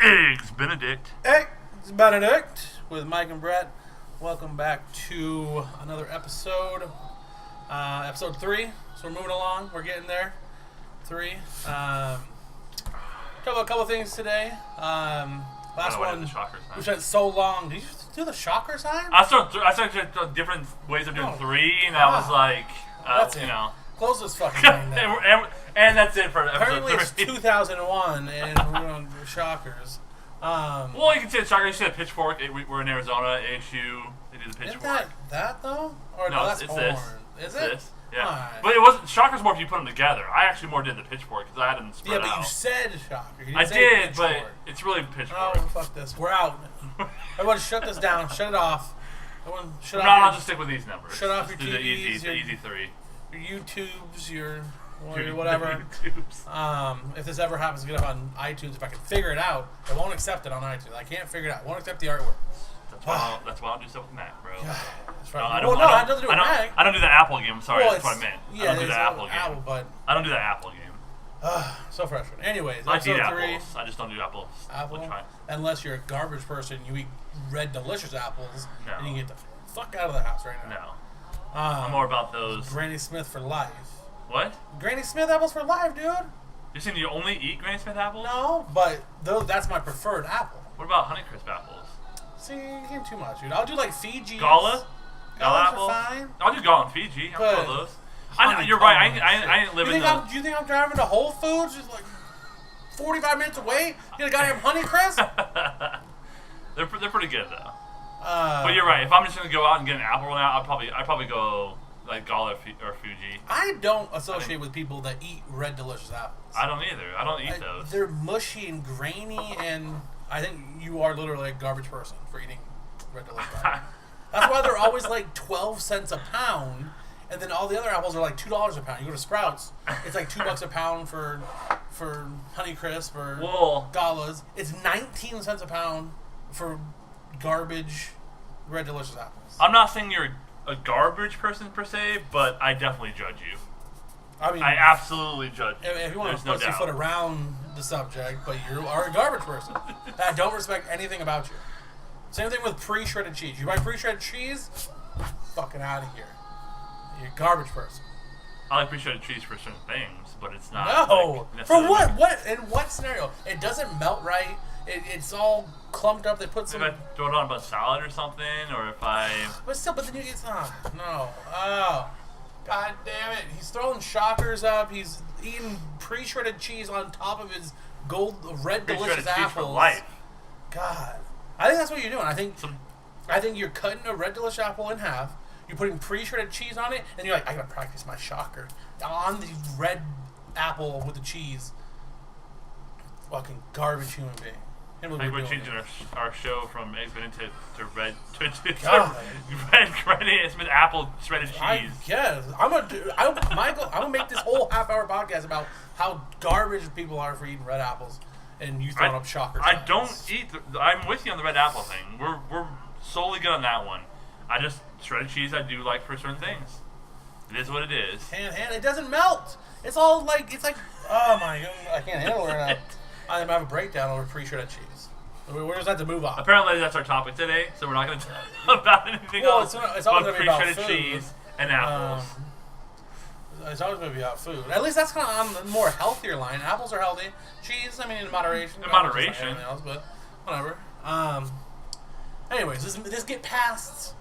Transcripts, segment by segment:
Eggs Benedict. Eggs Benedict with Mike and Brett. Welcome back to another episode. Episode 3. So we're moving along. We're getting there. 3. Talk about a couple of things today. Last one, we spent so long. Did you do the shocker sign? I started different ways of doing 3, and I was like, Close this fucking thing down. and that's it for Apparently episode 3. it's 2001, and we're on shockers. Well, you can say the shocker. You see the pitchfork. We're in Arizona. ASU. They do the pitchfork. Isn't that though? Or no, that's it's porn. this. Is it's it? This. Yeah, right. But it wasn't shockers more if you put them together. I actually more did the pitchfork because I had them spread out. Yeah, but you said shocker. You I didn't say did, pitchfork. but it's really pitchfork. Oh, fuck this. We're out. Everyone shut this down. Shut it off. Everyone shut off. I'll just stick with these numbers. Shut off just your do TVs. the easy 3. Your YouTubes, your whatever. YouTubes. If this ever happens to get up on iTunes, if I can figure it out, it won't accept it on iTunes. I can't figure it out. It won't accept the artwork. That's why I don't do stuff with Mac, bro. That's right. I don't do the Apple game. I'm sorry, that's what I meant. Yeah, I don't do the Apple game. But I don't do the Apple game. so frustrating. Anyways, I eat episode 3. apples. I just don't do apples. Apple? Unless you're a garbage person, you eat red delicious apples, and you get the fuck out of the house right now. No. I'm more about those. Granny Smith for life. What? Granny Smith apples for life, dude. You're saying you only eat Granny Smith apples? No, but that's my preferred apple. What about Honeycrisp apples? See, you gave too much, dude. I'll do like Fiji. Gala? Gala apples apples? are fine. I'll do Gala and Fiji. I'll throw those. You're right. I didn't live in the... Do you think I'm driving to Whole Foods just like 45 minutes away? You got a goddamn Honeycrisp? They're pretty good though. But you're right. If I'm just gonna go out and get an apple right now, I'd probably go like Gala or Fuji. I don't associate with people that eat red delicious apples. I don't either. I don't eat those. They're mushy and grainy, and I think you are literally a garbage person for eating red delicious apples. That's why they're always like 12 cents a pound, and then all the other apples are like $2 a pound. You go to Sprouts, it's like $2 a pound for Honeycrisp or Galas. It's 19 cents a pound for garbage red delicious apples. I'm not saying you're a garbage person per se, but I definitely judge you. I mean, I absolutely judge you. If you want to pussyfoot around the subject, but you are a garbage person. I don't respect anything about you. Same thing with pre-shredded cheese. You buy pre-shredded cheese, fucking out of here. You're a garbage person. I like pre-shredded cheese for certain things, but it's not. No, for what? What in what scenario? It doesn't melt right. It's all clumped up. They put some. If I throw it on a salad or something, or if I. But then you get no. Oh, god damn it! He's throwing shockers up. He's eating pre-shredded cheese on top of his red delicious apples. Cheese for life. God, I think that's what you're doing. I think you're cutting a red delicious apple in half. You're putting pre-shredded cheese on it, and you're like, I gotta practice my shocker on the red apple with the cheese. Fucking garbage human being. I think we're changing our show from Eggs Benedict to red Granny Smith apple shredded cheese. Yes, Michael. I'm gonna make this whole half-hour podcast about how garbage people are for eating red apples, and you throwing up shocker. I don't eat. I'm with you on the red apple thing. We're solely good on that one. I just shredded cheese. I do like for certain things. It is what it is. And it doesn't melt. It's all like oh my god, I can't handle it right now. I'm gonna have a breakdown over pre-shredded cheese. We're just have to move on. Apparently, that's our topic today, so we're not going to talk about anything else. It's always but going to be about pre-shredded food. cheese and apples. It's always going to be about food. At least that's kind of on the more healthier line. Apples are healthy. Cheese, I mean, in moderation. In moderation. Like anything else, but whatever. Anyways, this get past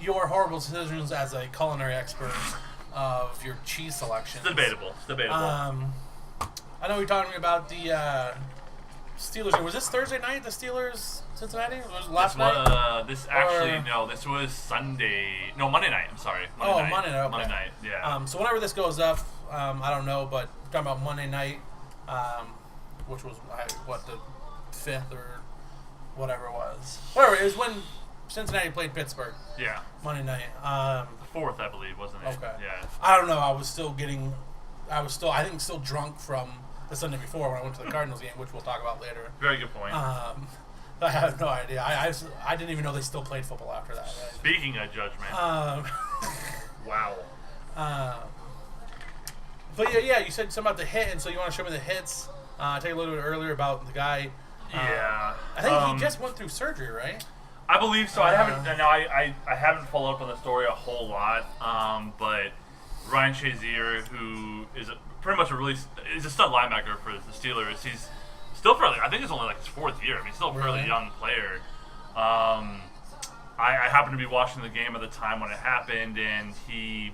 your horrible decisions as a culinary expert of your cheese selection. It's debatable. I know you're talking about the Steelers. Was this Thursday night, the Steelers, Cincinnati? Was it last night? This was Sunday. No, Monday night. I'm sorry. Monday night. Okay. Monday night, yeah. So whenever this goes up, I don't know, but we're talking about Monday night, which was, the 5th or whatever it was. Whatever, it was when Cincinnati played Pittsburgh. Yeah. Monday night. The 4th, I believe, wasn't it? Okay. Yeah. I don't know. I think still drunk from the Sunday before when I went to the Cardinals game, which we'll talk about later. Very good point. I have no idea. I didn't even know they still played football after that. Right? Speaking of judgment. Wow. But yeah, you said something about the hit, and so you want to show me the hits. I talked a little bit earlier about the guy Yeah. I think he just went through surgery, right? I believe so. I haven't followed up on the story a whole lot, but Ryan Shazier, who is pretty much he's a stud linebacker for the Steelers. He's still fairly. I think it's only like his 4th year. I mean, he's still a fairly young player. I happened to be watching the game at the time when it happened, and he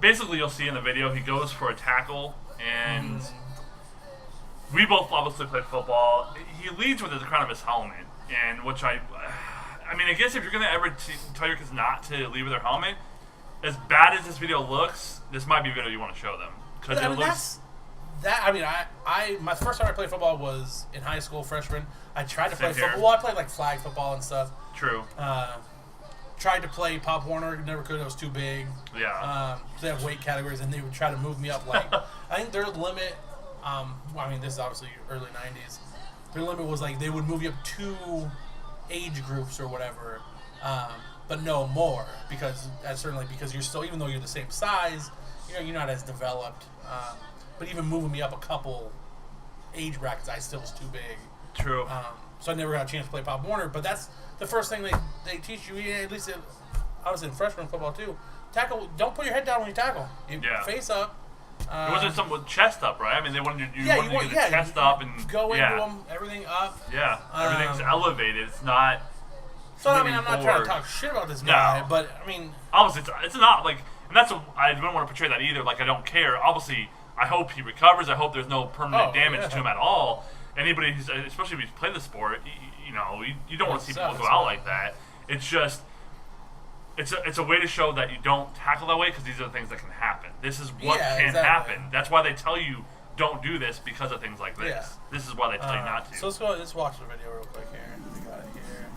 basically, you'll see in the video, he goes for a tackle, and we both obviously played football. He leads with the crown of his helmet, and which I mean, I guess if you're gonna ever tell your kids not to lead with their helmet, as bad as this video looks, this might be a video you want to show them because it looks. My first time I played football was in high school, freshman. I tried to play Same here. football. Well, I played like flag football and stuff. True. Tried to play Pop Warner, never could. It was too big. Yeah. So they have weight categories, and they would try to move me up. Like I think their limit. This is obviously early '90s. Their limit was like they would move you up 2 age groups or whatever, but no more because you're still, even though you're the same size, you're not as developed. But even moving me up a couple age brackets, I still was too big. True. So I never got a chance to play Pop Warner. But that's the first thing they teach you. At least I was in freshman football too. Tackle. Don't put your head down when you tackle. You face up. It wasn't something with chest up, right? I mean, they wanted you to get the chest up and go into them, everything up. Yeah, everything's elevated. It's not. So I mean, I'm not trying to talk shit about this guy, but I mean, obviously it's not like, and that's I don't want to portray that either. Like I don't care. Obviously, I hope he recovers. I hope there's no permanent damage to him at all. Anybody who's, especially if he's played the sport, you don't want to see people go out like that. It's just. It's a way to show that you don't tackle that way because these are the things that can happen. This is what can happen. That's why they tell you don't do this because of things like this. Yeah. This is why they tell you not to. So let's watch the video real quick here. We got it here.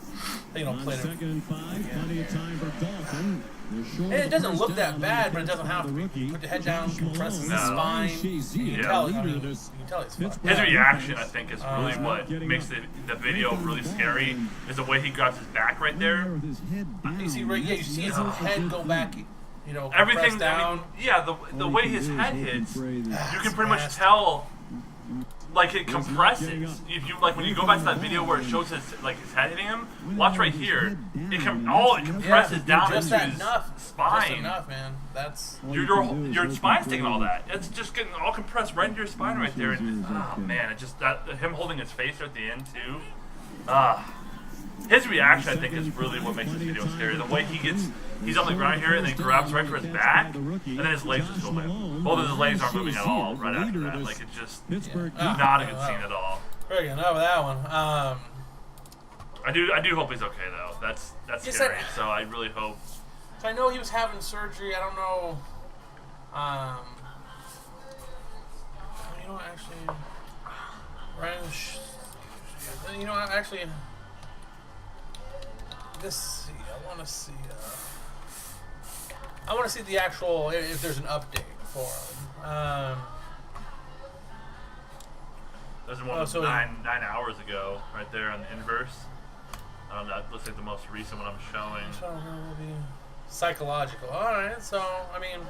They don't play it. 2nd and 5, plenty of time for Dalton. And it doesn't look that bad, but it doesn't have to be. Put the head down, compress the spine. You can tell he's fucked. His reaction, I think, is really what makes the video really scary. Is the way he grabs his back right there. You see, you see his head go back. Everything down. The way his head hits, you can pretty much tell. Like it compresses. If you when you go back to that video where it shows his head hitting him, watch right here. It compresses down into his spine. Just enough, man. That's your spine's taking all that. It's just getting all compressed right into your spine right there. And man, it just him holding his face at the end too. His reaction, I think, is really what makes this video scary. The way he's on the ground here and then grabs right for his back, and then his legs just go limp. Both of his legs aren't moving at all right after that. Like, it's just not a good scene at all. Very good. Enough of that one. I do hope he's okay, though. That's scary, so I really hope. So I know he was having surgery. I don't know. Actually, I want to see the actual, if there's an update for him. There's one 9 hours ago, right there on the inverse. That looks like the most recent one I'm showing. So it will be psychological. All right. So I mean,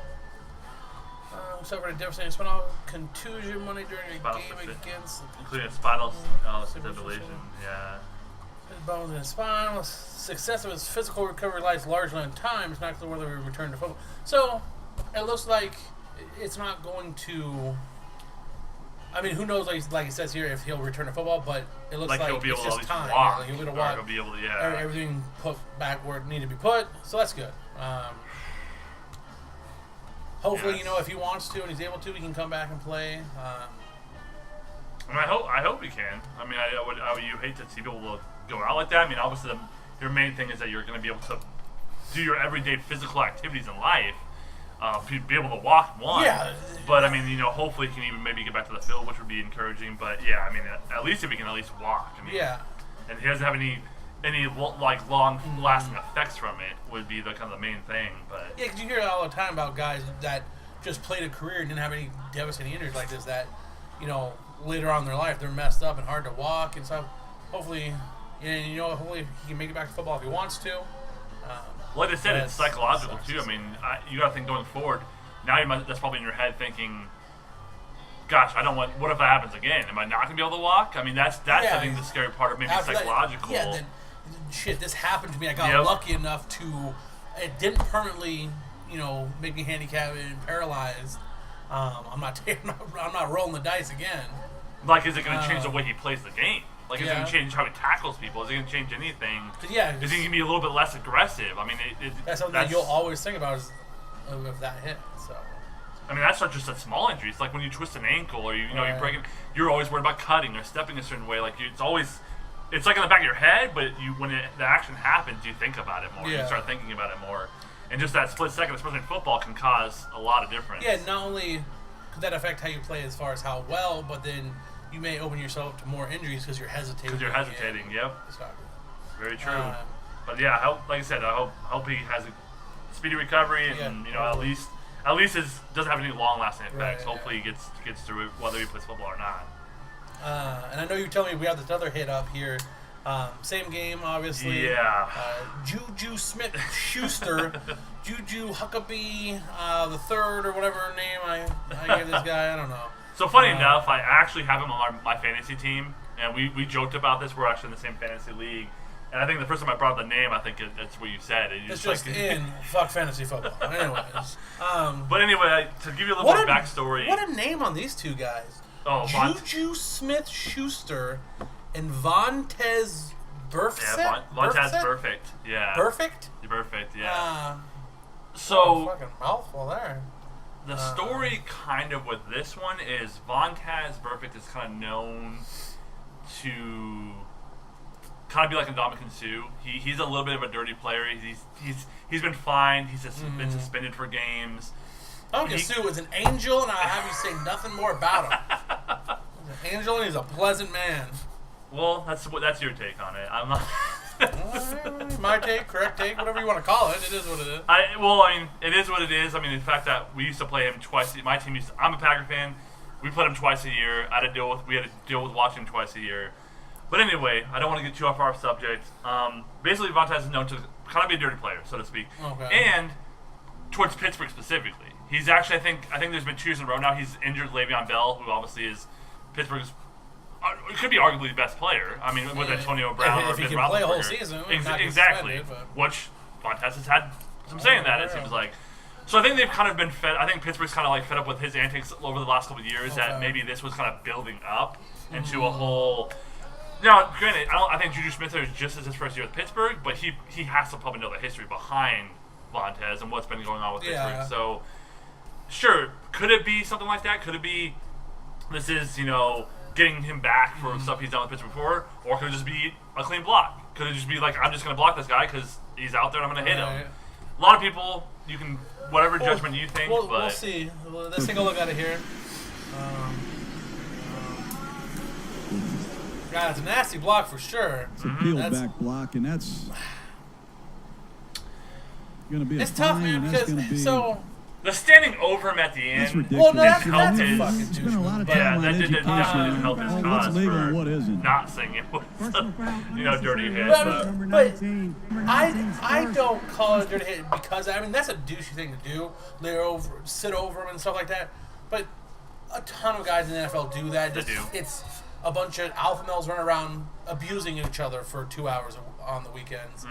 suffered a devastating spinal contusion Monday during a game against, including a spinal stabilization. Yeah. His bones in his spine. The success of his physical recovery lies largely on time. It's not clear whether he will return to football. So it looks like it's not going to. I mean, who knows? Like it says here, if he'll return to football, but it looks like he'll be able it's to just time. walk. Like he'll be able to walk. He'll be able to, everything put back where it needed to be put. So that's good. Hopefully, if he wants to and he's able to, he can come back and play. I hope he can. I mean, you hate to see people go out like that. I mean, obviously, your main thing is that you're going to be able to do your everyday physical activities in life. Be able to walk one. Yeah. But I mean, hopefully he can even maybe get back to the field, which would be encouraging. But yeah, I mean, at least if he can at least walk. I mean, and he doesn't have any long-lasting effects from it would be the kind of the main thing. But yeah, because you hear it all the time about guys that just played a career and didn't have any devastating injuries like this. That later on in their life they're messed up and hard to walk and stuff. Hopefully, hopefully he can make it back to football if he wants to. Like I said, it's psychological too. I mean, you got to think going forward. Now that's probably in your head thinking, gosh, I don't want. What if that happens again? Am I not gonna be able to walk? I mean, that's I think the scary part of maybe psychological. Then shit, this happened to me. I got lucky enough to. It didn't permanently, make me handicapped and paralyzed. I'm not rolling the dice again. Like, is it going to change the way he plays the game? Like, is it going to change how he tackles people? Is it going to change anything? Yeah. Is he going to be a little bit less aggressive? I mean, that's something that you'll always think about is if that hit. So. I mean, that's not just a small injury. It's like when you twist an ankle or you break it. You're always worried about cutting or stepping a certain way. Like it's like in the back of your head, but when the action happens, you think about it more. You start thinking about it more. And just that split second, especially in football, can cause a lot of difference. Yeah, not only could that affect how you play as far as how well, but then you may open yourself to more injuries because you're hesitating. Yep. Very true. But yeah, like I said, I hope he has a speedy recovery and at least doesn't have any long-lasting effects. Hopefully he gets through it, whether he plays football or not. And I know you told me we have this other hit up here. Same game, obviously. Yeah. Juju Smith-Schuster, Juju Huckabee the third or whatever name I gave this guy. I don't know. So funny enough, I actually have him on my fantasy team, and we joked about this. We're actually in the same fantasy league. And I think the first time I brought up the name, I think that's what you said. It's just in fuck fantasy football. Anyways. But anyway, to give you a little more backstory. What a name on these two guys. Oh, Juju Smith-Schuster and Vontaze Burfict? Yeah, Vontaze Burfict. Yeah. Burfict? Perfect, yeah. Fucking mouthful there. The story kind of with this one is Vontaze Burfict is kind of known to kind of be like a Ndamukong Suh. He's a little bit of a dirty player. He's been fined. He's been suspended for games. Ndamukong Suh is an angel, and I have you say nothing more about him. He's an angel, and he's a pleasant man. Well, that's your take on it. I'm not. My take, correct take, whatever you want to call it. It is what it is. It is what it is. I mean, in fact, that we used to play him twice. My team I'm a Packer fan. We played him twice a year. We had to deal with watching him twice a year. But anyway, I don't want to get too off our subject. Basically, Vontaze is known to kind of be a dirty player, so to speak, and towards Pittsburgh specifically. He's actually, I think there's been 2 years in a row now. He's injured Le'Veon Bell, who obviously is Pittsburgh's. It could be arguably the best player. I mean, with Antonio Brown or if he Ben can play a whole Roethlisberger. season, exactly. Which Vontaze has had some say in that. It seems like. So I think they've kind of been fed. I think Pittsburgh's kind of like fed up with his antics over the last couple of years. That maybe this was kind of building up into a whole. Now, granted, I think Juju Smith is just as his first year with Pittsburgh, but he has to probably know the history behind Vontaze and what's been going on with Pittsburgh. So, sure, could it be something like that? Could it be this is getting him back for stuff he's done with Pittsburgh before, or could it just be a clean block? Could it just be like, I'm just going to block this guy because he's out there and I'm going to hit him? A lot of people, you can, whatever judgment you think, but... We'll see. Let's take a look at it here. God, it's a nasty block for sure. It's a peel-back block, and that's going to be It's tough, man, because... The standing over him at the end. That's ridiculous. Well, no, that's his, fucking There's been a lot of yeah, time that on didn't education. help his cause What's legal for and what isn't. not saying it was dirty hit. But I don't call it a dirty hit because, that's a douchey thing to do. Sit over him and stuff like that. But a ton of guys in the NFL do that. It's a bunch of alpha males running around abusing each other for 2 hours on the weekends.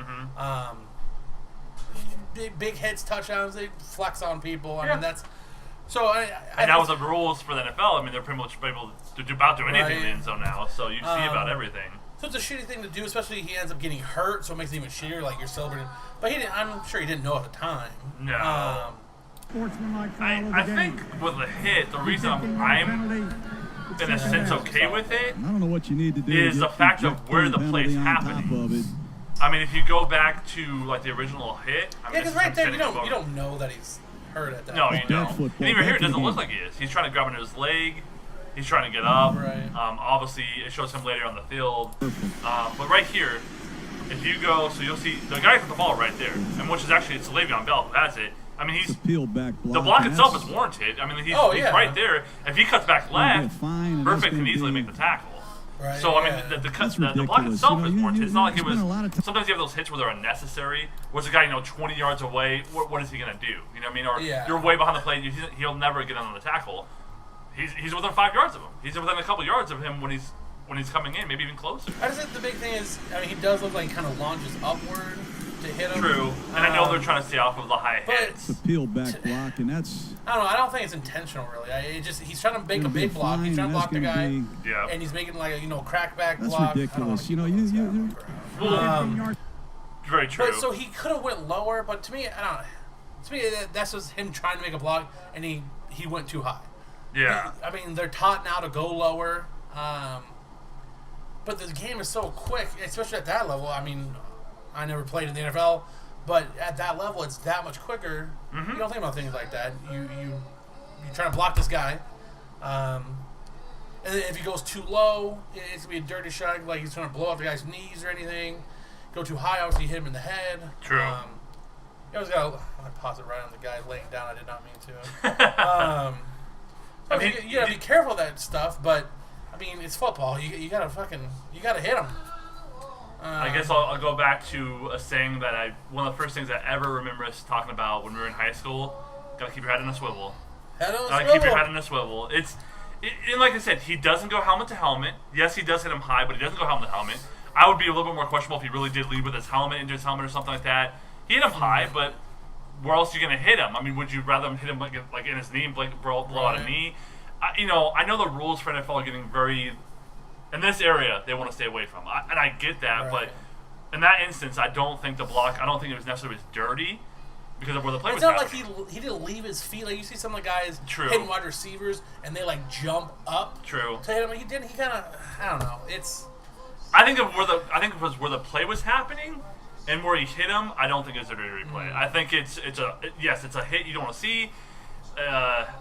Big hits, touchdowns, they flex on people. I mean, that's... So and now with the rules for the NFL, they're pretty much able to about do anything in the end zone now. So you see about everything. So it's a shitty thing to do, especially he ends up getting hurt, so it makes it even shittier, like you're celebrating. But I'm sure he didn't know at the time. No. I think with the hit, the reason I'm in a sense okay with it I don't know what you need to do is the fact of where the play's happening. If you go back to like the original hit, because right there you don't know that he's hurt at that. No, point. you don't. And even here, it doesn't look like he is. He's trying to grab into his leg. He's trying to get up. Right. Obviously, it shows him later on the field. But right here, if you go, so you'll see the guy with the ball right there, and which is actually it's Le'Veon Bell who has it. He's back block. The block itself is warranted. He's right there. If he cuts back left, Perfect can easily make the tackle. Right, so the block itself is warranted. It's not like it was. Sometimes you have those hits where they're unnecessary. Where's the guy 20 yards away? What is he gonna do? Or you're way behind the plate. He'll never get on the tackle. he's within 5 yards of him. He's within a couple yards of him when he's coming in, maybe even closer. I just think the big thing is, I mean, he does look like he kind of launches upward to hit him. True, and I know they're trying to stay off of the high hits. The peel back block, and that's. I don't know. I don't think it's intentional, really. He's trying to make a big block. He's trying to block the guy, and he's making like a crackback block. That's ridiculous. You. Very true. But so he could have went lower, but to me, I don't know. To me, that's just him trying to make a block, and he went too high. Yeah. I mean, they're taught now to go lower, but the game is so quick, especially at that level. I mean, I never played in the NFL, but at that level, it's that much quicker. Mm-hmm. You don't think about things like that. You trying to block this guy, and then if he goes too low, it's gonna be a dirty shot, like he's trying to blow out the guy's knees or anything. Go too high, obviously hit him in the head. True. You always got. I paused it right on the guy laying down. I did not mean to. I mean, you gotta be careful of that stuff, but I mean, it's football. You gotta hit him. I guess I'll go back to a saying that one of the first things I ever remember us talking about when we were in high school. Gotta keep your head in a swivel. Keep your head in a swivel. And like I said, he doesn't go helmet to helmet. Yes, he does hit him high, but he doesn't go helmet to helmet. I would be a little bit more questionable if he really did lead with his helmet into his helmet or something like that. He hit him high, but where else are you going to hit him? I mean, would you rather him hit him like in his knee and blow out a knee? I know the rules for NFL are getting very... In this area, they want to stay away from. And I get that, but in that instance, I don't think it was necessarily dirty because of where the play was happening. It's not like he didn't leave his feet. Like, you see some of the guys True. hitting wide receivers, and they, like, jump up True. to hit him. He didn't. He kind of... I don't know. I think it was where the play was happening, and where he hit him. I don't think it's a dirty replay. I think it's a hit you don't want to see.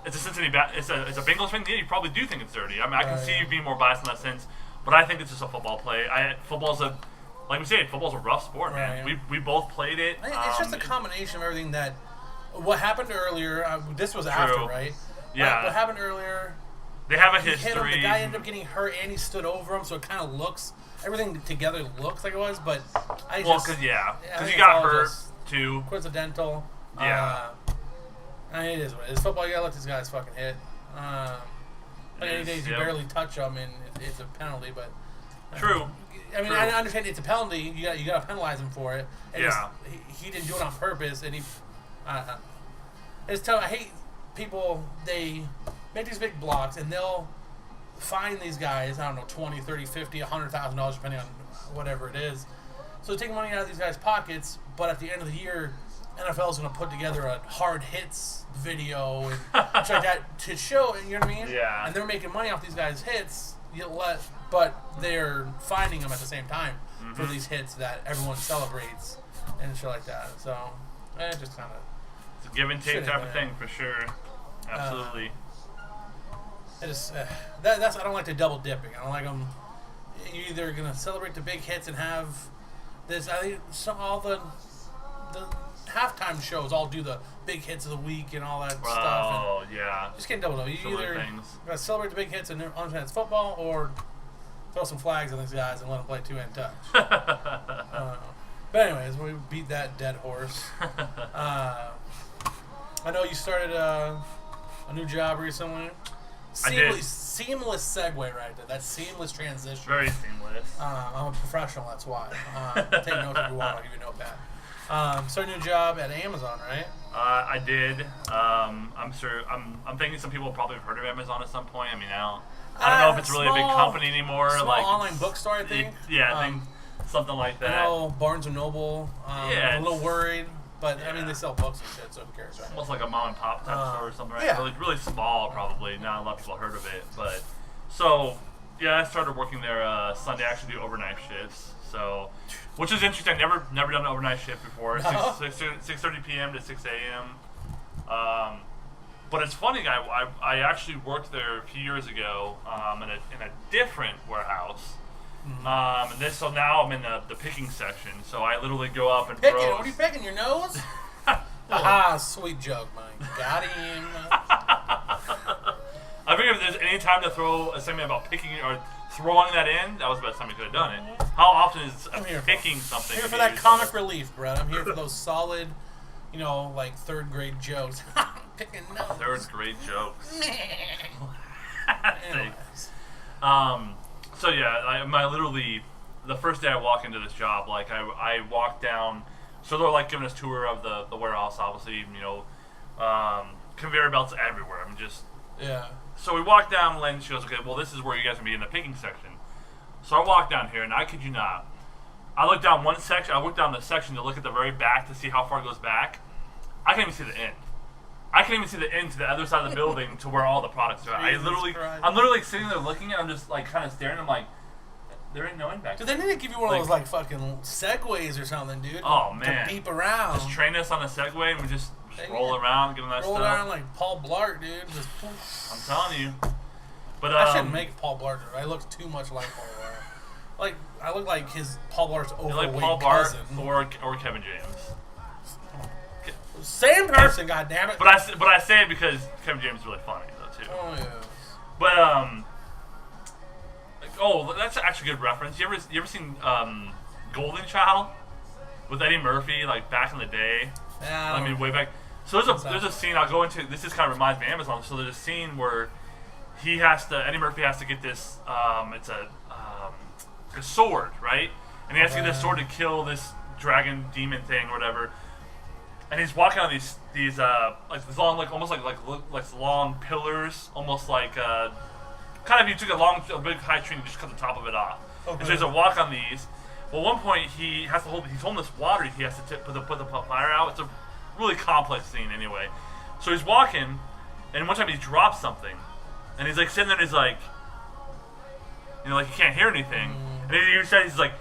It's a Cincinnati. It's a Bengals fan. Yeah, you probably do think it's dirty. I mean, I can see you being more biased in that sense, but I think it's just a football play. Football's a rough sport, man. Right. We both played it. It's just a combination of everything that. What happened earlier? This was after, right? Yeah. What happened earlier? They have a He history. hit him, the guy ended up getting hurt, and he stood over him, so it kind of looks. Everything together looks like it was, but because you got hurt too. Coincidental. Yeah. I mean, it is what it is. Football, you gotta let these guys fucking hit. Any days you barely touch them, and it's a penalty. But True. I mean, I understand it's a penalty. You gotta penalize him for it. And he didn't do it on purpose, and he. It's tough. I hate people. They make these big blocks, and they'll fine these guys, I don't know, $20, $30, $50, $100,000, depending on whatever it is. So they take money out of these guys' pockets, but at the end of the year, NFL is going to put together a hard hits video and shit like that to show, you know what I mean? Yeah. And they're making money off these guys' hits, but they're finding them at the same time for these hits that everyone celebrates and shit like that. So, it just kind of... It's a give and take type of thing, for sure. Absolutely. That's I don't like the double dipping. I don't like them. You're either gonna celebrate the big hits and have this. I think all the halftime shows all do the big hits of the week and all that stuff. Oh yeah. Just can't double dip. You either gotta celebrate the big hits and understand it's football, or throw some flags on these guys and let them play two-hand touch. But anyways, we beat that dead horse. I know you started a new job recently. Seamless segue right there. That seamless transition. Very seamless. I'm a professional, that's why. Take notes if you want. I'll give you a notepad. Started a new job at Amazon, right? I did. I'm sure. I'm thinking some people probably have heard of Amazon at some point. I mean, I don't know if it's really a big company anymore. Small like online bookstore, I think. I think something like that. I know Barnes and Noble. I'm a little worried. But, I mean, they sell books and shit, so who cares, right? Almost like a mom and pop type store or something, right? Yeah. Really small, probably. Not a lot of people heard of it. But, so, I started working there Sunday. I actually do overnight shifts. So, which is interesting. Never done an overnight shift before. No? 6:30 p.m. to 6 a.m. But it's funny, I actually worked there a few years ago in a different warehouse. So now I'm in the picking section. So I literally go up and picking? throw. What are you picking? Your nose? Aha, sweet joke, Mike. Got him. I figure if there's any time to throw a segment about picking or throwing that in, that was the best time you could have done it. How often is picking something? I'm here for that comic relief, bro. I'm here for those solid, like third grade jokes. Picking nose. Third grade jokes. Anyways. So yeah, literally the first day I walk into this job, like I walk down. So they're like giving us a tour of the warehouse, obviously. Conveyor belts everywhere. Yeah. So we walk down, and Lynn, she goes, okay, well, this is where you guys will be in the picking section. So I walk down here, and I kid you not, I look down one section. I look down the section to look at the very back to see how far it goes back. I can't even see the end. I can't even see the end to the other side of the building to where all the products are. I'm literally sitting there looking, and I'm just like kind of staring. I'm like, there ain't no end back. Dude, they need to give you one of those like fucking segways or something, dude. Oh man, to beep around. Just train us on a Segway, and we just roll around, give them that roll stuff. Roll around like Paul Blart, dude. Just poof. I'm telling you. But I shouldn't make Paul Blart. I look too much like Paul Blart. Like I look like Paul Blart's overweight like Paul Blart cousin. or Kevin James. Same person, goddammit. But I say it because Kevin James is really funny though too. Oh yeah. But that's actually a good reference. You ever seen Golden Child with Eddie Murphy, like back in the day? Yeah, I mean, way back. So there's a scene I'll go into. This just kind of reminds me of Amazon. So there's a scene where Eddie Murphy has to get this. It's a sword, right? And he has to get this sword to kill this dragon demon thing or whatever. And he's walking on these like this long, like almost like long pillars, almost like kind of you took a big high tree and just cut the top of it off. Okay. And so he's a walk on these. Well, at one point he's holding this water. He has to put the fire out. It's a really complex scene anyway. So he's walking, and one time he drops something, and he's like sitting there and he's like, like he can't hear anything. And he's like,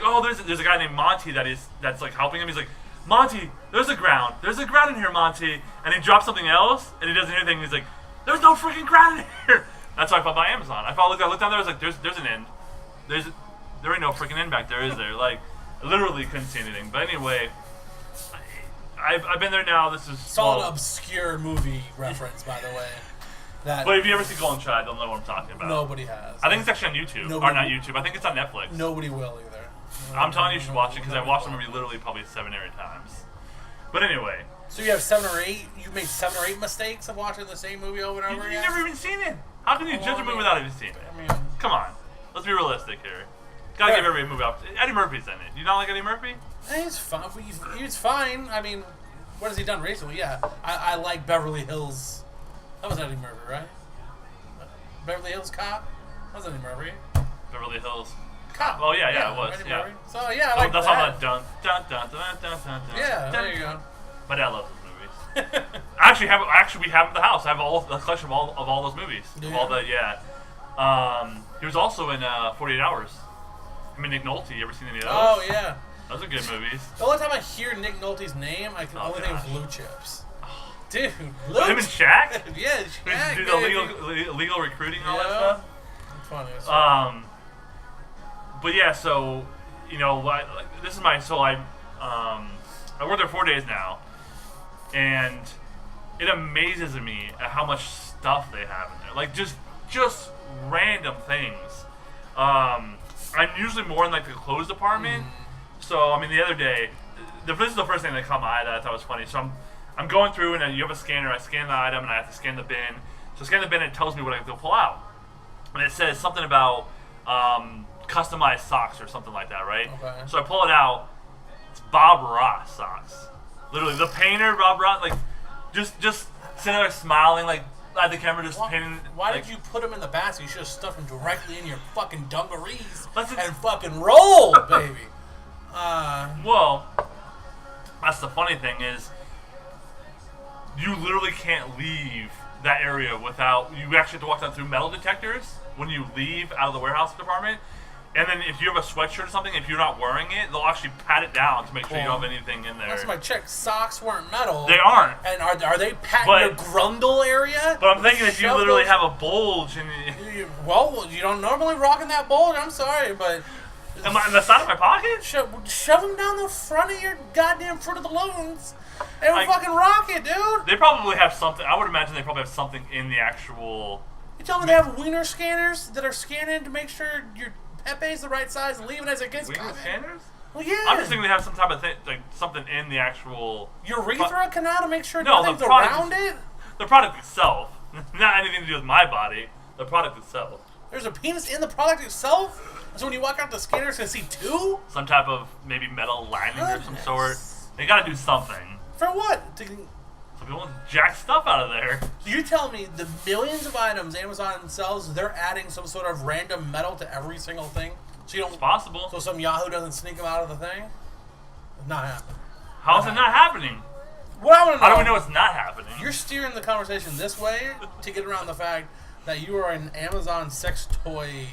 oh, there's a guy named Monty that's like helping him. He's like, Monty, there's a ground in here, Monty. And he drops something else, and he doesn't hear anything. He's like, there's no freaking ground in here. That's why I bought my Amazon. I looked down there. I was like, there's an end. There ain't no freaking end back there, is there? Like, I literally couldn't see anything. But anyway, I've been there now. This is it's all an obscure movie reference, by the way. But if you ever see Golden Child, they'll know what I'm talking about. Nobody has. I think it's actually on YouTube. Or not YouTube. I think it's on Netflix. Nobody will either. I'm telling you should watch it because I watched the movie literally probably 7 or 8 times. But anyway. So you have 7 or 8? You made 7 or 8 mistakes of watching the same movie over and over again? You've never even seen it. How can you judge a movie without even seeing it? I mean, come on. Let's be realistic here. Gotta give every movie up. Eddie Murphy's in it. Do you not like Eddie Murphy? He's fine. He's fine. I mean, what has he done recently? Yeah. I like Beverly Hills. That was Eddie Murphy, right? Beverly Hills Cop? That was Eddie Murphy. Beverly Hills Cop. Oh, yeah, it was. Eddie Yeah. Murphy. So, yeah, I like that's that. all that dun, dun, dun, dun, dun, dun, dun. Yeah, there you go. My dad loves those movies. Actually, we have at the house. I have a collection of all those movies. Yeah. Of all the, he was also in 48 Hours. I mean, Nick Nolte. You ever seen any of those? Oh, yeah. Those are good movies. The only time I hear Nick Nolte's name, I can only think of Blue Chips. Dude, Blue Him and Shaq? Yeah, Shaq. Do the illegal recruiting and all that stuff? It's funny. But yeah, so, this is I worked there 4 days now, and it amazes me at how much stuff they have in there. Like, just random things. I'm usually more in, like, the clothes department. So, I mean, the other day, this is the first thing that caught my eye that I thought was funny. So, I'm going through, and then you have a scanner. I scan the item, and I have to scan the bin. So, I scan the bin, and it tells me what I have to pull out. And it says something about customized socks or something like that, right? Okay. So, I pull it out. It's Bob Ross socks. Literally, the painter, Bob Ross, like, just sitting there smiling, like, at the camera, just painting. Why did you put them in the basket? You should have stuffed them directly in your fucking dungarees and fucking roll, baby. Well, that's the funny thing is, you literally can't leave that area without, you actually have to walk down through metal detectors when you leave out of the warehouse department. And then if you have a sweatshirt or something, if you're not wearing it, they'll actually pat it down to make sure you don't have anything in there. That's my check. Socks weren't metal. They aren't. And are they patting your grundle area? But I'm thinking if you literally have a bulge and well, you don't normally rock in that bulge. I'm sorry, but in the side of my pocket? Shove them down the front of your goddamn Fruit of the Looms and fucking rock it, dude. They probably have something. I would imagine they probably have something in the actual. You tell me they have wiener scanners that are scanning to make sure your Pepe's the right size and leave it as it gets. Wiener scanners? Well, yeah. I'm just thinking they have some type of thing, like something in the actual urethra canal to make sure nothing's around it. The product itself, not anything to do with my body. The product itself. There's a penis in the product itself? So when you walk out the scanner, it's going to see two? Some type of maybe metal lining or some sort. They gotta do something. For what? Some people jack stuff out of there. So you tell me the millions of items Amazon sells, they're adding some sort of random metal to every single thing? So you don't, it's possible. So some Yahoo doesn't sneak them out of the thing? It's not happening. How is it not happening? What I want to know. How do we know it's not happening? You're steering the conversation this way to get around the fact that you are an Amazon sex toy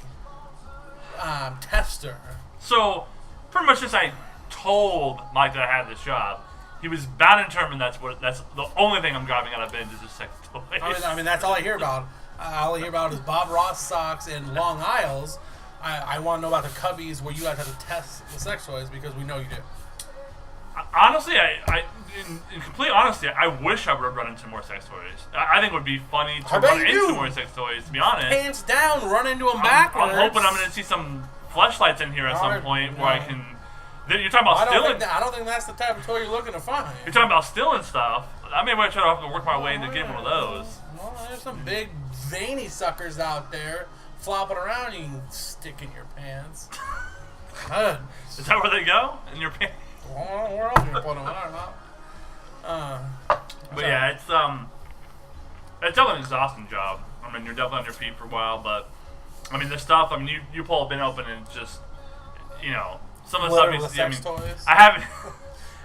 tester. So, pretty much since I told Mike that I had this job, he was bound and determined that's the only thing I'm driving out of bins is just sex toys. I mean that's all I hear about. All I hear about is Bob Ross socks and long aisles. I want to know about the cubbies where you guys have to test the sex toys because we know you do. Honestly, in complete honesty, I wish I would have run into more sex toys. I think it would be funny to run into more sex toys, to be honest. Pants down, run into them backwards. I'm hoping I'm going to see some fleshlights in here at some point where I can... You're talking about stealing... I don't think that's the type of toy you're looking to find. You're talking about stealing stuff. I may try to work my way into getting one of those. Well, there's some big veiny suckers out there flopping around you can stick in your pants. Is that where they go? In your pants? Well, where else are you put them? I don't know. But yeah, it's definitely an exhausting job. I mean, you're definitely on your feet for a while, but I mean, the stuff. I mean, you pull a bin open and it's just, some of the stuff. Toys. I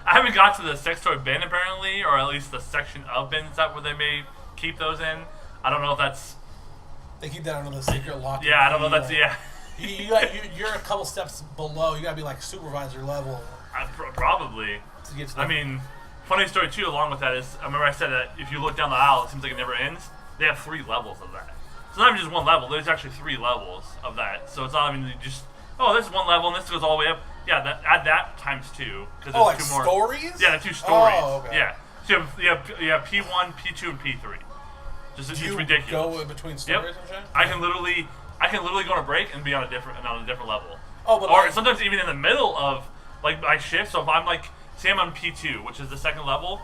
haven't got to the sex toy bin apparently, or at least the section of bins where they may keep those in. I don't know if that's. They keep that under the secret lock. Yeah, I don't know if that's You're a couple steps below. You gotta be like supervisor level. Probably. I mean, funny story too. Along with that is, I remember I said that if you look down the aisle, it seems like it never ends. They have 3 levels of that. It's not even just one level. There's actually 3 levels of that. So it's not even just this is one level and this goes all the way up. Yeah, add that times 2 because there's like 2 more stories. Yeah, the 2 stories. Oh, okay. Yeah. So you have P1, P2, and P3. Just it's ridiculous. Go in between stories and shit. I can literally go on a break and be on a different level. Oh, but or sometimes even in the middle of my shift. So if I'm say I'm on P2, which is the second level,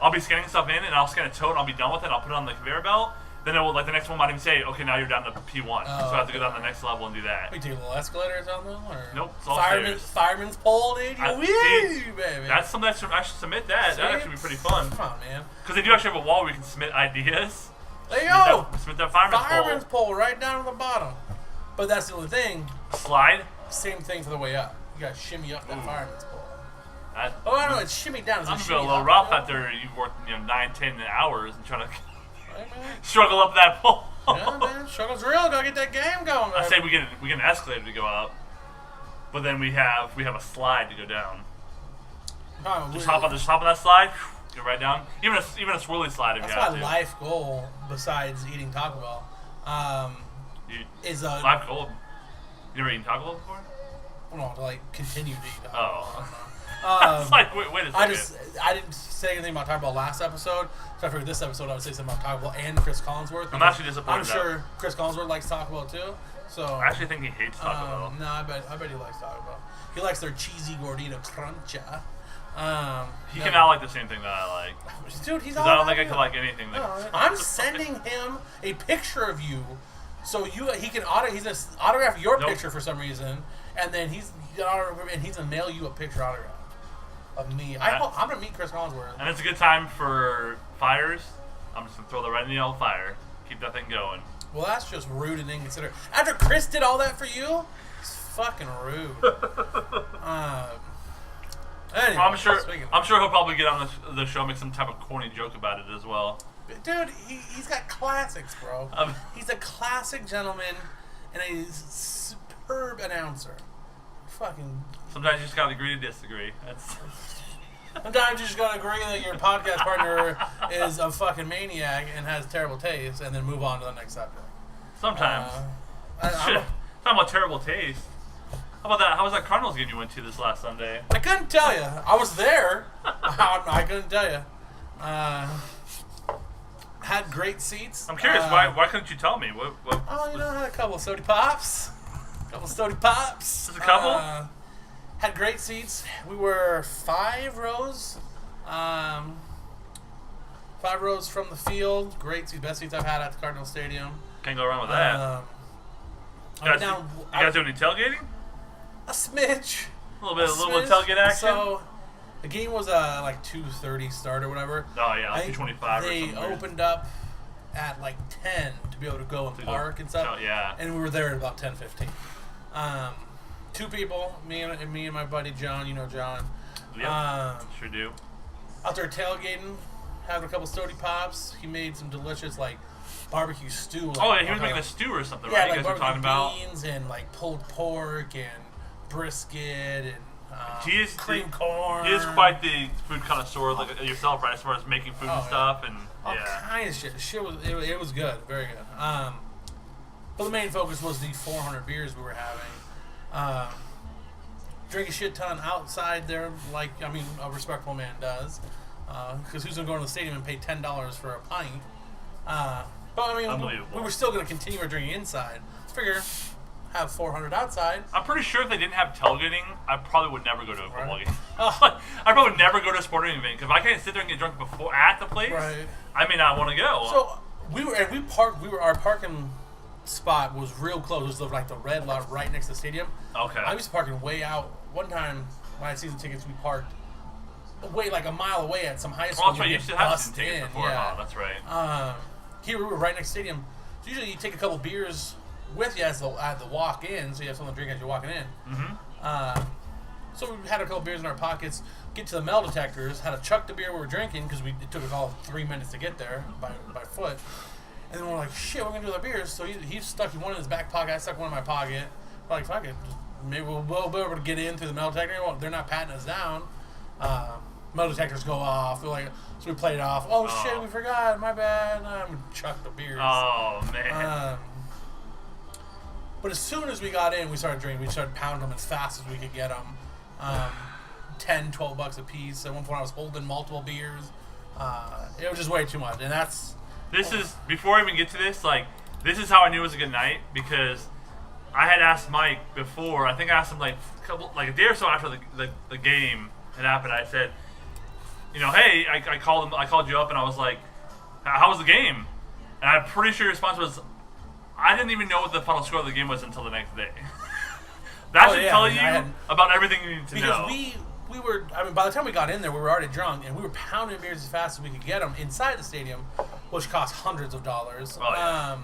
I'll be scanning stuff in and I'll scan a tote and I'll be done with it. And I'll put it on the conveyor belt. Then it will the next one might even say, okay, now you're down to P1. So I have to go down to the next level and do that. We do little escalators on them, or nope, it's all fireman's pole, dude. Baby. That's something I should submit. That'd actually be pretty fun. Come on, man. Because they do actually have a wall where you can submit ideas. There you go. Submit that fireman's pole right down to the bottom. But that's the only thing. Slide. Same thing for the way up. You gotta shimmy up that fireman's pole. I don't know. It's shimmy down. I'm feeling a little rough after you've worked 9-10 hours and trying to struggle up that pole. Yeah, man. Struggle's real. Gotta get that game going. I say we get an escalator to go up, but then we have a slide to go down. Just hop on that slide. Go right down. Even a swirly slide if you have to. That's my life goal. Besides eating Taco Bell, is life goal. You never eaten Taco Bell before? No, to continue to eat Taco Bell. It's wait a second. I didn't say anything about Taco Bell last episode, so I figured this episode I would say something about Taco Bell and Chris Collinsworth. I'm actually disappointed. I'm sure Chris Collinsworth likes Taco Bell too. So I actually think he hates Taco Bell. No, I bet he likes Taco Bell. He likes their cheesy gordita cruncha. He cannot like the same thing that I like. Dude, he's all I don't think I can like anything. I'm sending him a picture of you, so he can autograph your picture for some reason, and then he's gonna mail you a picture autograph of me. I'm gonna meet Chris Collinsworth. And it's a good time for fires. I'm just gonna throw that right in the old fire. Keep that thing going. Well, that's just rude and inconsiderate. After Chris did all that for you, it's fucking rude. Anyway, I'm sure he'll probably get on the show, make some type of corny joke about it as well. Dude, he's got classics, bro. He's a classic gentleman and a superb announcer. Fucking. Sometimes you just gotta agree to disagree. Sometimes you just gotta agree that your podcast partner is a fucking maniac and has terrible taste, and then move on to the next subject. Sometimes. Talking about terrible taste. How about that? How was that Cardinals game you went to this last Sunday? I couldn't tell you. I was there. I couldn't tell you. Had great seats. I'm curious. Why couldn't you tell me? What? I had a couple of Sody Pops. Just a couple? Had great seats. We were 5 rows. 5 rows from the field. Great seats. Best seats I've had at the Cardinal Stadium. Can't go wrong with that. You guys do any tailgating? A smidge. A little bit of tailgate action. So the game was like 2:30 start or whatever. Oh yeah, like 2:25. They opened up at like 10 to be able to go and park and stuff. Oh yeah. And we were there at about 10:15. 2 people, me and my buddy John. You know John. Yep. Sure do. Out there tailgating, having a couple sody pops. He made some delicious like barbecue stew. Like, oh yeah, he was making a stew or something, right? Yeah, like you guys were talking about beans and like pulled pork and brisket and cream he, corn. He is quite the food connoisseur, like yourself, right? As far as making food and stuff, and all kind of shit. It was good, very good. But the main focus was the 400 beers we were having. Drink a shit ton outside there, like a respectful man does. Because who's gonna go to the stadium and pay $10 for a pint? But we were still gonna continue our drinking inside. Figure. Have 400 outside. I'm pretty sure if they didn't have tailgating, I probably would never go to a football game. I probably would never go to a sporting event because if I can't sit there and get drunk before at the place, I may not want to go. So our parking spot was real close. It was like the red lot right next to the stadium. Okay. I was parking way out. One time when I had season tickets, we parked way like a mile away at some high school. Oh, that's right. You used to have season tickets before. Yeah. Oh, that's right. Here we were right next to the stadium. So usually you take a couple beers with you at the walk-in, so you have something to drink as you're walking in. Mm-hmm. So we had a couple beers in our pockets, get to the metal detectors, had to chuck the beer we were drinking, because it took us all 3 minutes to get there by foot. And then we're like, shit, what are we going to do with our beers? So he stuck one in his back pocket, I stuck one in my pocket. We're like, fuck it, maybe we'll be able to get in through the metal detector. They're not patting us down. Metal detectors go off. They're like, so we played it off. Oh, shit, we forgot, my bad. We chucked the beers. Oh, man. But as soon as we got in, we started drinking. We started pounding them as fast as we could get them. $10, $12 a piece. At one point, I was holding multiple beers. It was just way too much. And before I even get to this, this is how I knew it was a good night because I had asked Mike before. I think I asked him like a day or so after the game had happened. I said, hey, I called you up and I was like, how was the game? And I'm pretty sure your response was, I didn't even know what the final score of the game was until the next day. That should tell you about everything you need to know. Because we were, by the time we got in there, we were already drunk, and we were pounding beers as fast as we could get them inside the stadium, which cost hundreds of dollars. Oh, yeah.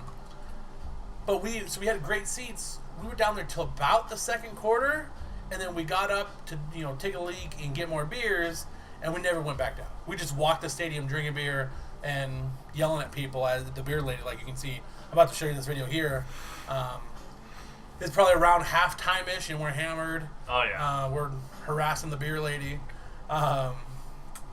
But we had great seats. We were down there till about the second quarter, and then we got up to take a leak and get more beers, and we never went back down. We just walked the stadium drinking beer and yelling at people as the beer lady, like you can see. I'm about to show you this video here. It's probably around halftime-ish, and we're hammered. Oh, yeah. We're harassing the beer lady. Sounds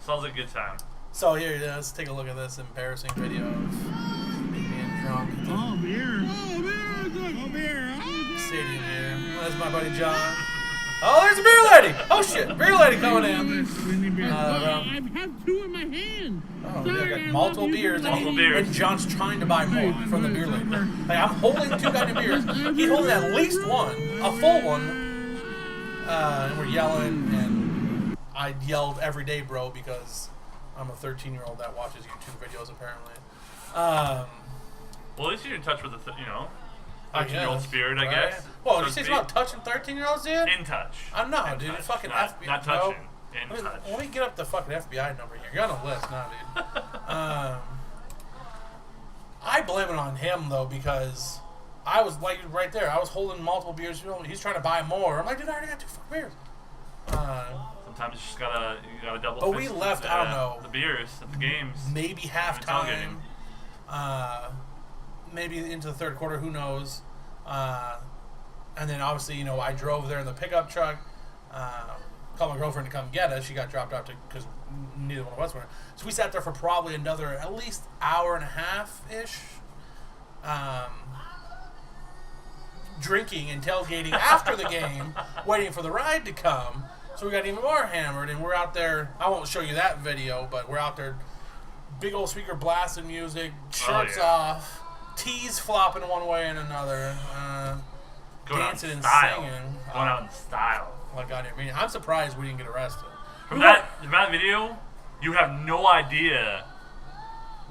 like a good time. So here it is. Let's take a look at this embarrassing video of me being drunk. Oh, beer. Oh, beer. Stadium here. That's my buddy John. Oh, there's a beer lady. Oh, shit. Beer lady coming in. I have 2 in my hand. Oh, we got multiple beers. Beers. And John's trying to buy more from the beer lady. Like, I'm holding 2 goddamn beers. He's holding at least one. A full one. And we're yelling. And I yelled every day, bro, because I'm a 13-year-old that watches YouTube videos, apparently. Well, at least you're in touch with the, 13-year-old spirit, I guess. Well, did you say it's about touching 13-years, dude? In touch. I'm not, dude. It's fucking FBI. Not touching. In touch. Let me get up the fucking FBI number here. You're on the list now, dude. I blame it on him, though, because I was, like, right there. I was holding multiple beers. He's trying to buy more. I'm like, dude, I already got 2 fucking beers. Sometimes you just gotta double. But we left, I don't know, the beers at the games. Maybe halftime. Maybe into the third quarter, who knows? And then obviously, I drove there in the pickup truck. Called my girlfriend to come get us. She got dropped off because neither one of us were. So we sat there for probably another at least hour and a half-ish. Drinking and tailgating after the game, waiting for the ride to come. So we got even more hammered, and we're out there. I won't show you that video, but we're out there, big old speaker blasting music, shirts off, tees flopping one way and another, dancing and singing. Going out in style. Like, I'm surprised we didn't get arrested. From that video, you have no idea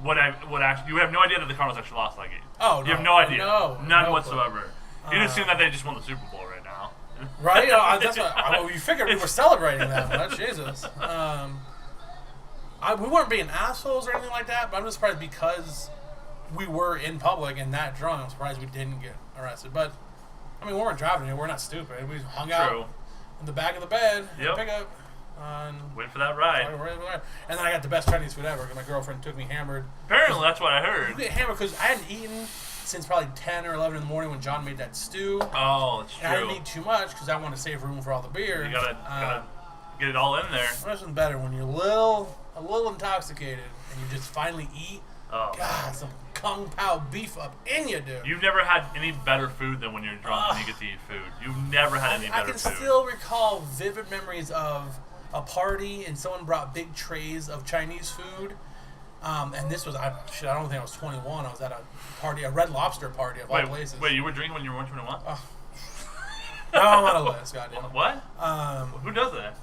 you have no idea that the Cardinals actually lost that game. Oh, no. You have no idea. None no whatsoever. You'd assume that they just won the Super Bowl right now. Right? That's what you figured we were celebrating that much. Jesus. We weren't being assholes or anything like that, but I'm just surprised because we were in public and that drunk. I'm surprised we didn't get arrested. But, I mean, we weren't driving here. We're not stupid. We hung out in the back of the bed. Yep. Pick up. Wait for that ride. And then I got the best Chinese food ever. My girlfriend took me hammered. Apparently, that's what I heard. You get hammered because I hadn't eaten since probably 10 or 11 in the morning when John made that stew. Oh, that's true. And I didn't eat too much because I wanted to save room for all the beer. You gotta get it all in there. Nothing better when you're a little intoxicated and you just finally eat. Oh. God, some Kung Pao beef up in you, dude. You've never had any better food than when you're drunk and you get to eat food. You've never had any better food. I can still recall vivid memories of a party and someone brought big trays of Chinese food. And this was, I don't think I was 21. I was at a party, a Red Lobster party of all places. Wait, you were drinking when you were 21? No, I'm on a list, goddamn. What? Who does that?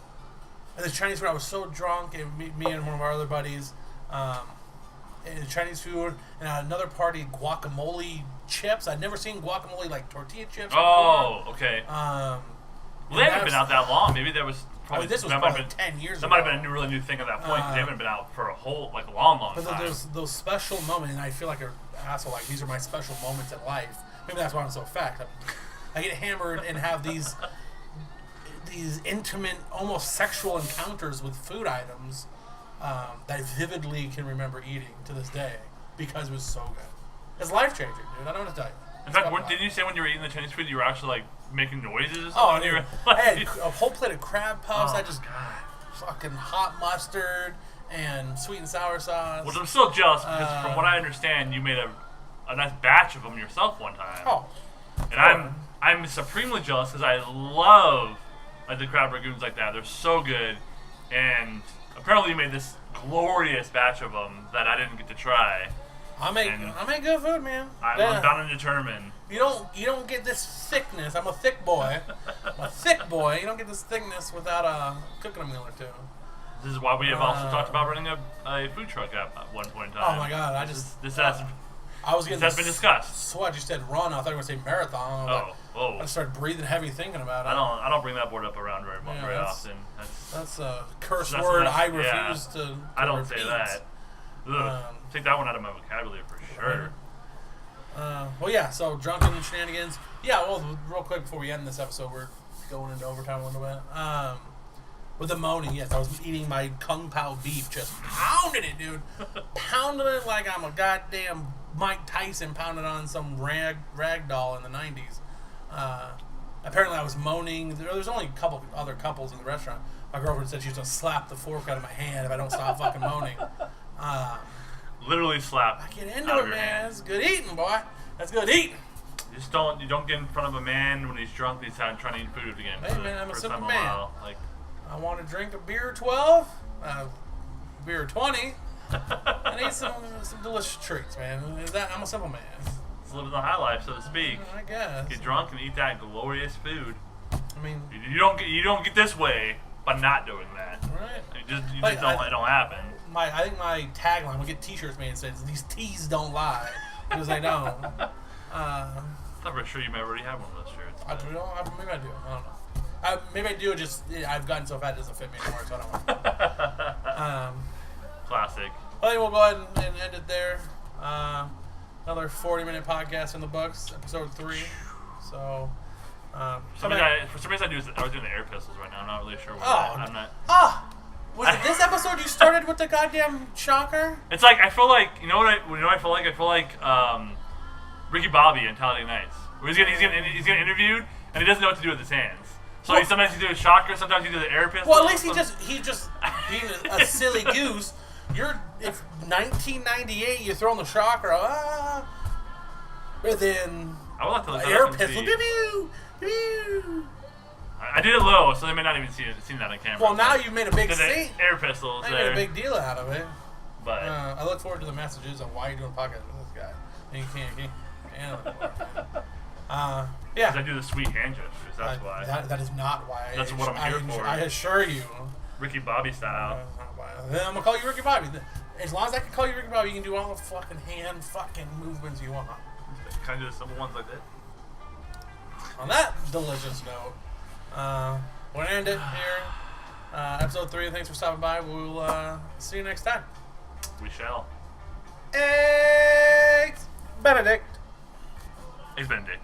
And the Chinese food, I was so drunk, and me and one of our other buddies, and Chinese food, and at another party, guacamole chips. I'd never seen guacamole, like tortilla chips Oh, before. okay. They haven't been out that long. Maybe there was... Probably, this was probably 10 years ago. That might have been a really new thing at that point. They haven't been out for a long but time. There's those special moments, and I feel like an asshole. Like, these are my special moments in life. Maybe that's why I'm so fat. I get hammered and have these intimate, almost sexual encounters with food items that I vividly can remember eating to this day because it was so good. It's life-changing, dude. I don't know what to tell you. In fact, didn't you say when you were eating the Chinese food, you were actually, like, making noises? Oh, dude. I had a whole plate of crab puffs. Oh, I just fucking hot mustard and sweet and sour sauce. Which I'm still jealous because from what I understand, you made a nice batch of them yourself one time. Oh. And I'm supremely jealous because I love the crab ragoons like that. They're so good. And apparently you made this glorious batch of them that I didn't get to try. I make good food, man. I'm bound and determined. You don't get this thickness. I'm a thick boy. I'm a thick boy. You don't get this thickness without cooking a meal or two. This is why we have also talked about running a food truck at one point in time. Oh my god! This has been discussed. So what you said? Run. I thought you were going to say marathon. I started breathing heavy thinking about it. I don't bring that word up around very often. That's a curse word. I refuse to. I don't repeat. say that. Take that one out of my vocabulary for sure. So drunken shenanigans. Yeah, well, real quick before we end this episode, we're going into overtime a little bit. With the moaning, yes, I was eating my Kung Pao beef, just pounding it, dude. Pounding it like I'm a goddamn Mike Tyson pounding on some rag doll in the 90s. Apparently I was moaning. There's only a couple other couples in the restaurant. My girlfriend said she was going to slap the fork out of my hand if I don't stop fucking moaning. Literally slap. I get into it, man. That's good eating, boy. That's good eating. You don't get in front of a man when he's drunk and he's trying to eat food again. Hey, man, I'm a simple man. Like, I want to drink a beer 12, beer 20, and eat some delicious treats, man. I'm a simple man. It's living the high life, so to speak. I guess. Get drunk and eat that glorious food. I mean, you don't get this way by not doing that. Right. It don't happen. I think my tagline, we'll get T-shirts made, says "These teas don't lie," because they don't. I'm pretty sure you may already have one of those shirts. Maybe I do. I don't know. Maybe I do. Just I've gotten so fat it doesn't fit me anymore, so I don't want. Classic. I think we'll go ahead and end it there. Another 40-minute podcast in the books, episode 3. So. For some reason, I was doing the air pistols right now. I'm not really sure what I'm not. Was it this episode you started with the goddamn shocker? It's like I feel like I feel like Ricky Bobby in Talladega Nights, where he's getting interviewed and he doesn't know what to do with his hands. So sometimes he do a shocker, sometimes he do the air pistol. Well, at least he just being a silly goose. It's 1998. You're throwing the shocker, but then I would like to look air pistol. I did it low, so they may not even seen that on camera. Well, now you've made a big scene. Air pistols. I made a big deal out of it. But I look forward to the messages on why you're doing a podcast with this guy. And you can't. Yeah. Because I do the sweet hand gestures. That's why. That is not why. That's what I'm here for. I assure you. Ricky Bobby style. Then I'm gonna call you Ricky Bobby. As long as I can call you Ricky Bobby, you can do all the fucking hand fucking movements you want. Kind of the simple ones I did. On that delicious note, we'll end it here. Episode 3, thanks for stopping by. We'll see you next time. We shall. Eggs Benedict. Eggs Benedict.